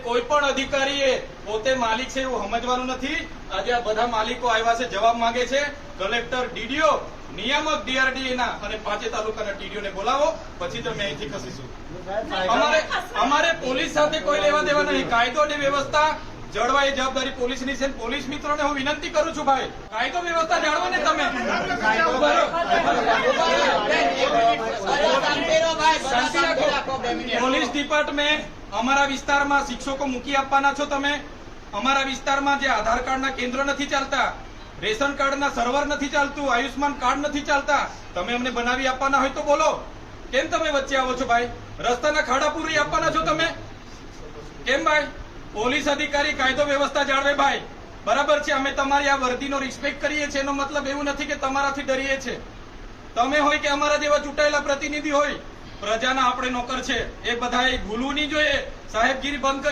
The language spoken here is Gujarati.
કોઈ પણ અધિકારીએ પોતે માલિક છે એવું સમજવાનું નથી. આજે આ બધા માલિકો આવ્યા છે, જવાબ માંગે છે. કલેક્ટર, ડીડીઓ, નિયામક ડીઆરડીએ ના અને 5 તાલુકાના ટીડીઓ ને બોલાવો, પછી તમે અહીંથી ખસીશું. અમારે પોલીસ સાથે કોઈ લેવા દેવા નહીં. કાયદો અને વ્યવસ્થા જળવાય એ જવાબદારી પોલીસની છે. પોલીસ મિત્રોને હું વિનંતી કરું છું, ભાઈ કાયદો વ્યવસ્થા જાળવો ને તમે. પોલીસ ડિપાર્ટમેન્ટ અમારા વિસ્તારમાં શિક્ષકો મૂકી આપવાના છો તમે. અમારા વિસ્તારમાં જે આધાર કાર્ડના કેન્દ્ર નથી ચાલતા, રેશન કાર્ડના સર્વર નથી ચાલતું, આયુષ્માન કાર્ડ નથી ચાલતા, તમે અમને બનાવી આપવાના હોય તો બોલો. કેમ તમે વચ્ચે આવો છો ભાઈ? રસ્તાના ખાડા પૂરી આપવાના છો તમે કેમ ભાઈ? પોલીસ અધિકારી કાયદો વ્યવસ્થા જાળવે ભાઈ, બરાબર છે. અમે તમારી આ વર્દીનો રિસ્પેક્ટ કરીએ છીએ, એનો મતલબ એવું નથી કે તમારાથી ડરીએ છીએ. તમે હોય કે અમારા જેવા ચૂંટાયેલા પ્રતિનિધિ હોય, પ્રજાના આપણે નોકર છે. એ બધાએ ભૂલવું નહીં જોઈએ. સાહેબગીરી બંધ કરી